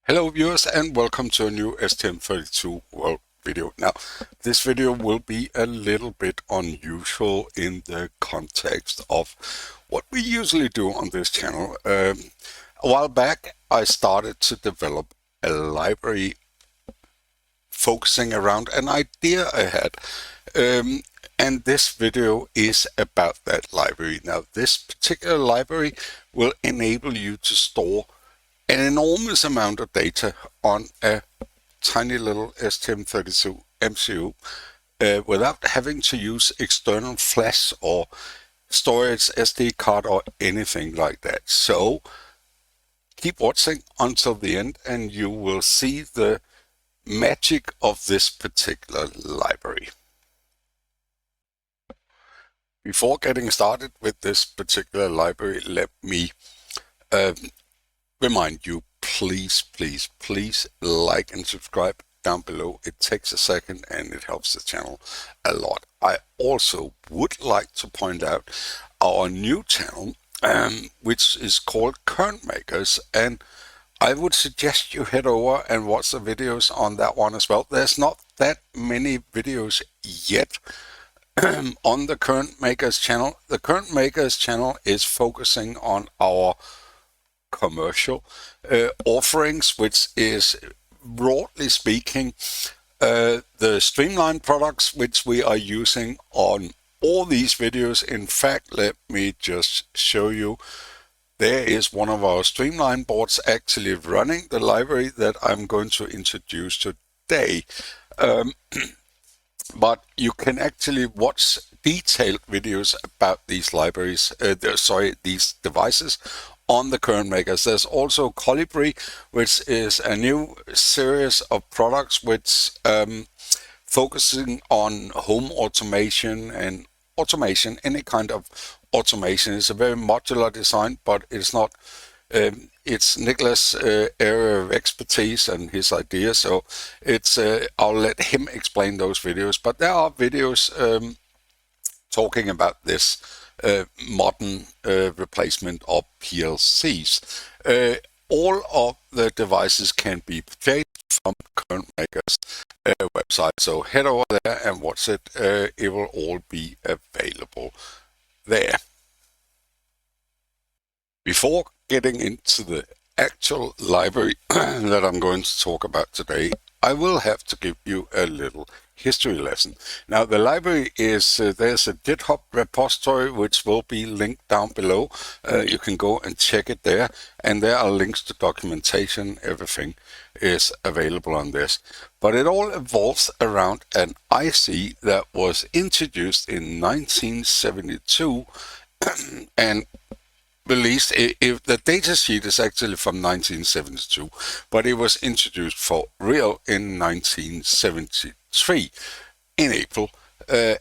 Hello viewers and welcome to a new STM32 World video. Now, this video will be a little bit unusual in the context of what we usually do on this channel. A while back, I started to develop a library focusing around an idea I had. And this video is about that library. Now, this particular library will enable you to store an enormous amount of data on a tiny little STM32 MCU without having to use external flash or storage SD card or anything like that. So keep watching until the end and you will see the magic of this particular library. Before getting started with this particular library, let me remind you, please like and subscribe down below. It takes a second and it helps the channel a lot. I also would like to point out our new channel, which is called CurrentMakers, and I would suggest you head over and watch the videos on that one as well. There's not that many videos yet on the CurrentMakers channel. The CurrentMakers channel is focusing on our commercial offerings, which is, broadly speaking, the streamlined products which we are using on all these videos. In fact, let me just show you. There is one of our streamline boards actually running the library that I'm going to introduce today. But you can actually watch detailed videos about these libraries, these devices on the CurrentMakers. There's also Colibri, which is a new series of products which focusing on home automation and automation, any kind of automation. It's a very modular design, but it's not. It's Nicholas' area of expertise and his idea, so it's I'll let him explain those videos. But there are videos talking about this modern replacement of PLCs. All of the devices can be purchased from CurrentMakers website, so head over there and watch it. It will all be available there. Before getting into the actual library that I'm going to talk about today, I will have to give you a little history lesson. Now, the library is, there's a GitHub repository which will be linked down below. You can go and check it there, and there are links to documentation. Everything is available on this. But it all evolves around an IC that was introduced in 1972 and released. If the data sheet is actually from 1972, but it was introduced for real in 1973 in April,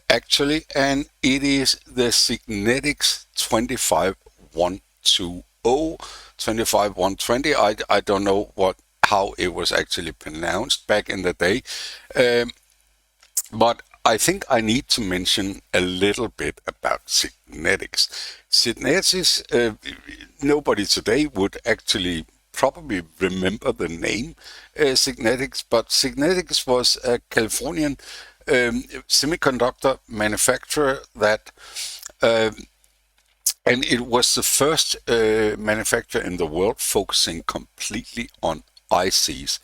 actually, and it is the Signetics 25120, 25120. I don't know how it was actually pronounced back in the day, but I think I need to mention a little bit about Signetics. Signetics, nobody today would actually probably remember the name Signetics, but Signetics was a Californian semiconductor manufacturer that, and it was the first manufacturer in the world focusing completely on ICs.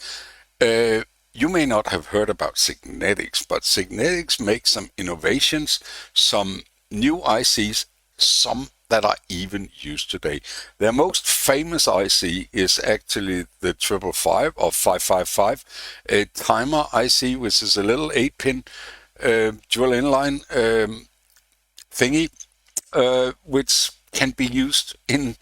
You may not have heard about Signetics, but Signetics makes some innovations, some new ICs, some that are even used today. Their most famous IC is actually the 555 or 555, a timer IC, which is a little 8-pin dual inline thingy, which can be used in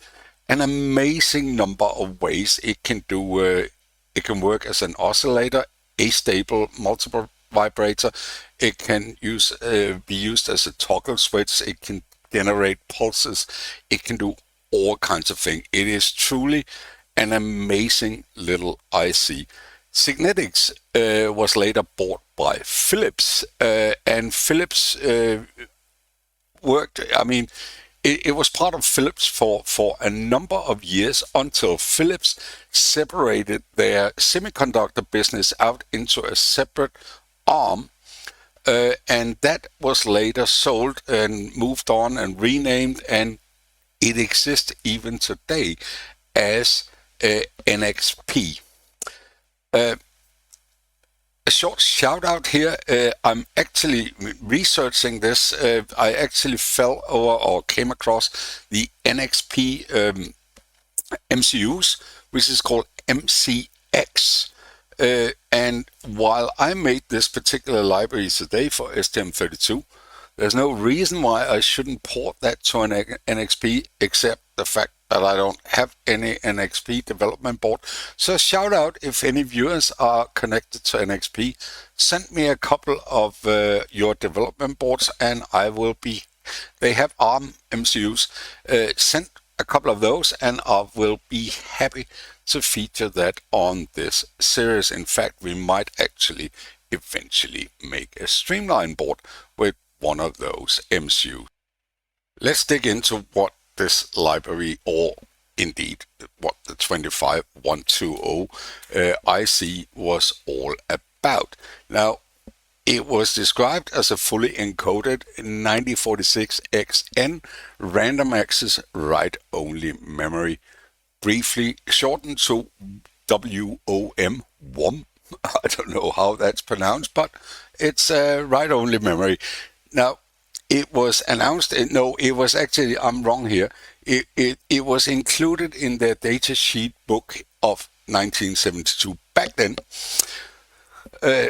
an amazing number of ways. It can do. It can work as an oscillator, a stable multiple vibrator. It can be used as a toggle switch. It can generate pulses. It can do all kinds of things. It is truly an amazing little IC. Signetics was later bought by Philips, and Philips worked. I mean, it was part of Philips for a number of years until Philips separated their semiconductor business out into a separate arm, and that was later sold and moved on and renamed, and it exists even today as NXP. A short shout out here. I'm actually researching this. I actually fell over or came across the NXP MCUs, which is called MCX. And while I made this particular library today for STM32, there's no reason why I shouldn't port that to an NXP, except the fact that I don't have any NXP development board. So shout out if any viewers are connected to NXP. Send me a couple of your development boards and I will be, they have ARM MCUs. Send a couple of those and I will be happy to feature that on this series. In fact, we might actually eventually make a streamline board with one of those MCUs. Let's dig into what this library, or indeed what the 25120 IC was all about. Now, it was described as a fully encoded 9046XN random access write-only memory, briefly shortened to WOM. I don't know how that's pronounced, but it's a write-only memory. Now, it was announced, no, it was actually, I'm wrong here, it was included in their datasheet book of 1972. Back then,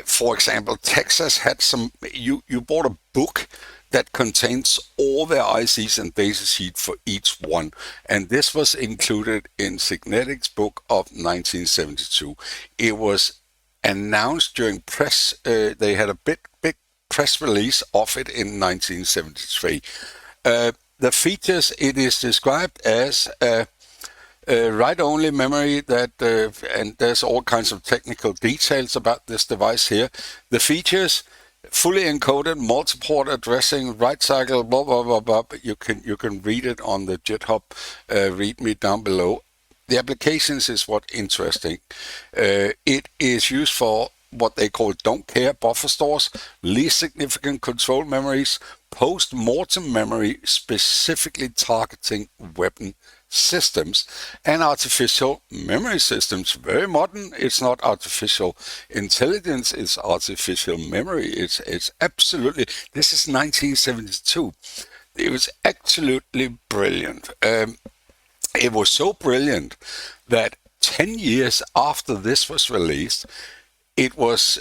for example, Texas had some, you bought a book that contains all their ICs and datasheet for each one, and this was included in Signetics book of 1972. It was announced during press, they had a big press release of it in 1973. The features, it is described as a write-only memory that, and there's all kinds of technical details about this device here. The features, fully encoded, multi-port addressing, write cycle, blah, blah, blah, blah. You can read it on the GitHub README down below. The applications is what's interesting. It is used for what they call don't care buffer stores, least significant control memories, post-mortem memory specifically targeting weapon systems, and artificial memory systems. Very modern. It's not artificial intelligence, it's artificial memory. It's absolutely, this is 1972. It was absolutely brilliant. It was so brilliant that 10 years after this was released, it was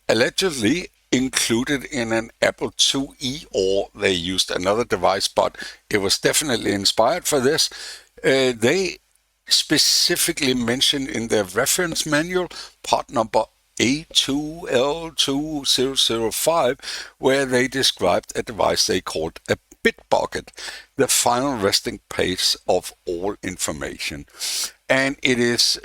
allegedly included in an Apple IIe, or they used another device, but it was definitely inspired for this. They specifically mentioned in their reference manual, part number A2L2005, where they described a device they called a bit bucket, the final resting place of all information. And it is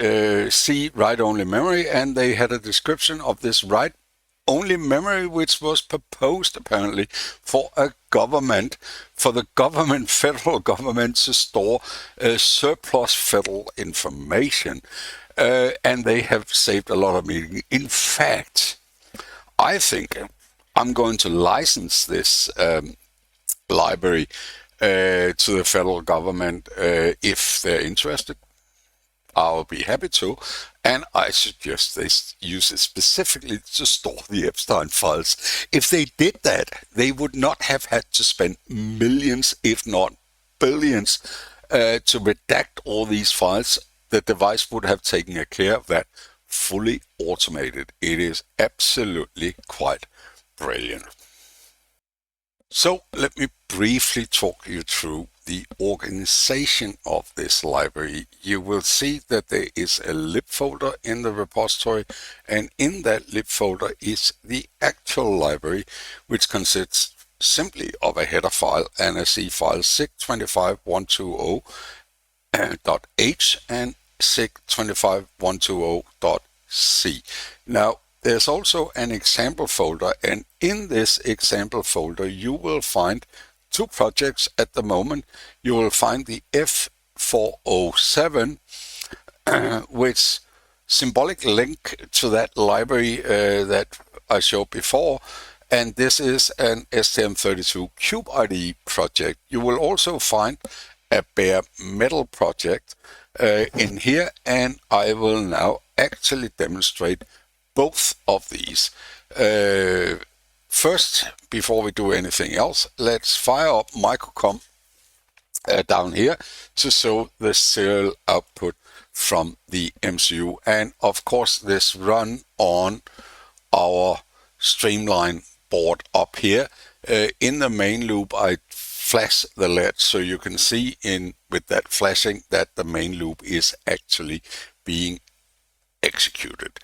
C, write-only memory, and they had a description of this write-only memory, which was proposed apparently for a government, for the government, federal government, to store surplus federal information. And they have saved a lot of money. In fact, I think I'm going to license this library to the federal government if they're interested. I'll be happy to, and I suggest they use it specifically to store the Epstein files. If they did that, they would not have had to spend millions, if not billions, to redact all these files. The device would have taken care of that, fully automated. It is absolutely quite brilliant. So let me briefly talk you through the organization of this library. You will see that there is a lib folder in the repository, and in that lib folder is the actual library, which consists simply of a header file and a C file, sig25120.h and sig25120.c. Now, there's also an example folder, and in this example folder you will find two projects at the moment. You will find the F407, which symbolic link to that library that I showed before, and this is an STM32 Cube IDE project. You will also find a bare metal project in here, and I will now actually demonstrate both of these. First, before we do anything else, let's fire up microcom down here to show the serial output from the MCU, and of course this run on our streamline board up here. In the main loop I flash the LED so you can see with that flashing that the main loop is actually being executed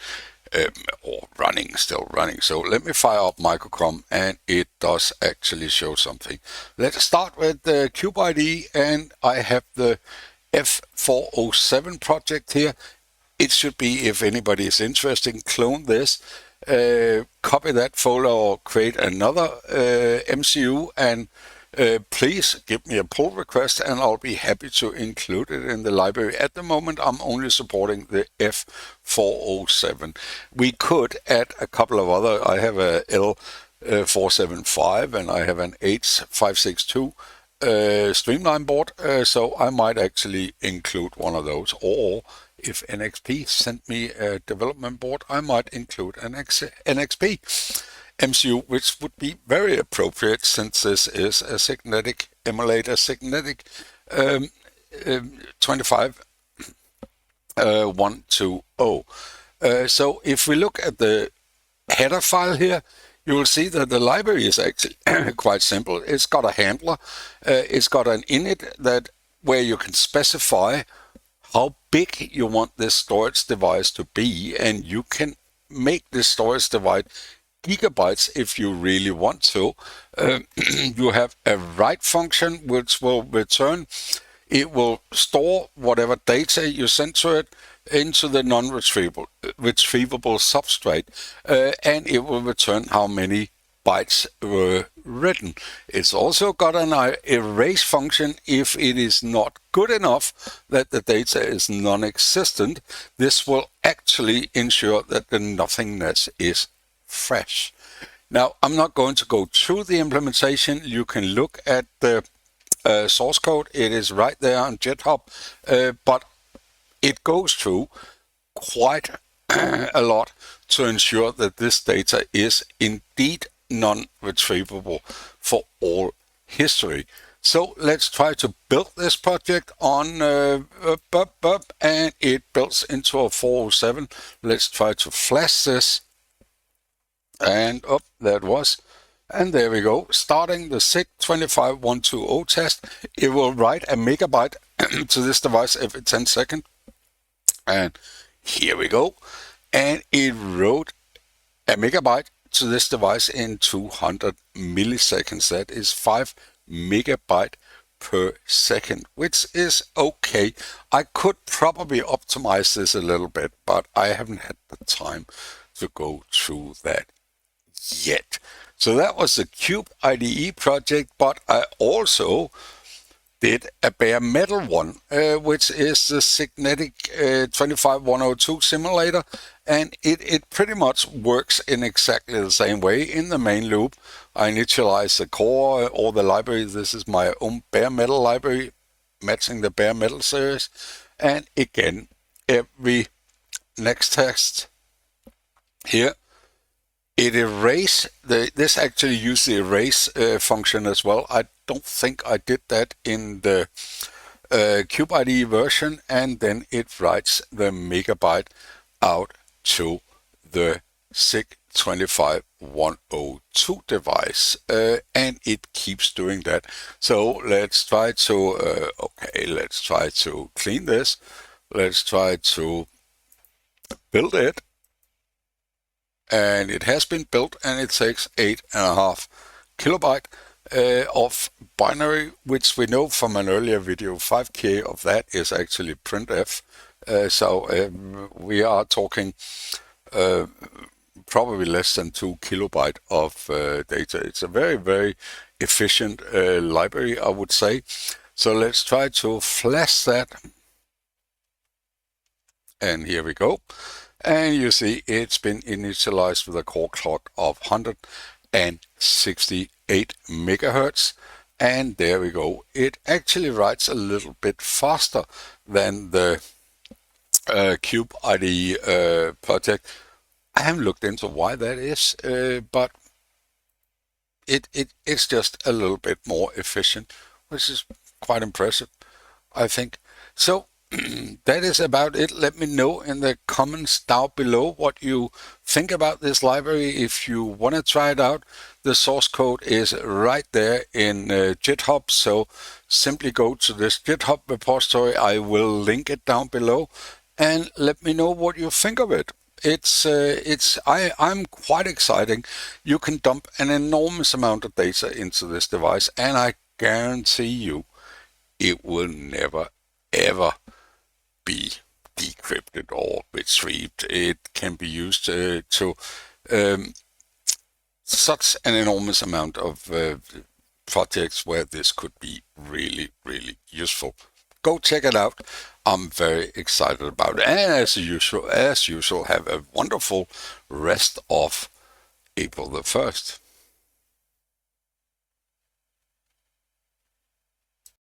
or still running. So let me fire up microcom and it does actually show something. Let's start with the Cube IDE, and I have the F407 project here. It should be, if anybody is interested, clone this, copy that folder or create another MCU, and please give me a pull request and I'll be happy to include it in the library. At the moment I'm only supporting the F407. We could add a couple of other. I have a L475 and I have an H562 streamline board, so I might actually include one of those, or if NXP sent me a development board, I might include an NXP MCU, which would be very appropriate since this is a Signetic emulator, Signetic 25120. So if we look at the header file here, you will see that the library is actually quite simple. It's got a handler, it's got an init where you can specify how big you want this storage device to be, and you can make this storage device gigabytes if you really want to. You have a write function which will return. It will store whatever data you send to it into the non-retrievable substrate, and it will return how many bytes were written. It's also got an erase function if it is not good enough that the data is non-existent. This will actually ensure that the nothingness is fresh. Now, I'm not going to go through the implementation. You can look at the source code. It is right there on GitHub, but it goes through quite a lot to ensure that this data is indeed non-retrievable for all history. So let's try to build this project on and it builds into a 407. Let's try to flash this, and there it was. And there we go, starting the SIG25120 test. It will write a megabyte to this device every 10 seconds. And here we go. And it wrote a megabyte to this device in 200 milliseconds. That is 5 megabyte per second, which is okay. I could probably optimize this a little bit, but I haven't had the time to go through that yet. So that was the Cube IDE project, but I also did a bare metal one, which is the Signetic 25102 simulator, and it pretty much works in exactly the same way. In the main loop, I initialize the core or the library. This is my own bare metal library, matching the bare metal series, and again, every next text here, it erase this actually used the erase function as well. I don't think I did that in the Cube IDE version, and then it writes the megabyte out to the SIG25102 device, and it keeps doing that. So let's try to let's try to clean this. Let's try to build it. And it has been built, and it takes 8.5 kilobyte of binary, which we know from an earlier video, 5K of that is actually printf. So we are talking probably less than 2 kilobyte of data. It's a very, very efficient library, I would say. So let's try to flash that. And here we go. And you see it's been initialized with a core clock of 168 megahertz. And there we go. It actually writes a little bit faster than the Cube ID project. I haven't looked into why that is, but it's just a little bit more efficient, which is quite impressive, I think. So that is about it. Let me know in the comments down below what you think about this library. If you want to try it out, the source code is right there in GitHub. So simply go to this GitHub repository. I will link it down below, and let me know what you think of it. I'm quite exciting. You can dump an enormous amount of data into this device, and I guarantee you it will never ever be decrypted or retrieved. It can be used to such an enormous amount of projects where this could be really, really useful. Go check it out. I'm very excited about it. And as usual, have a wonderful rest of April the 1st.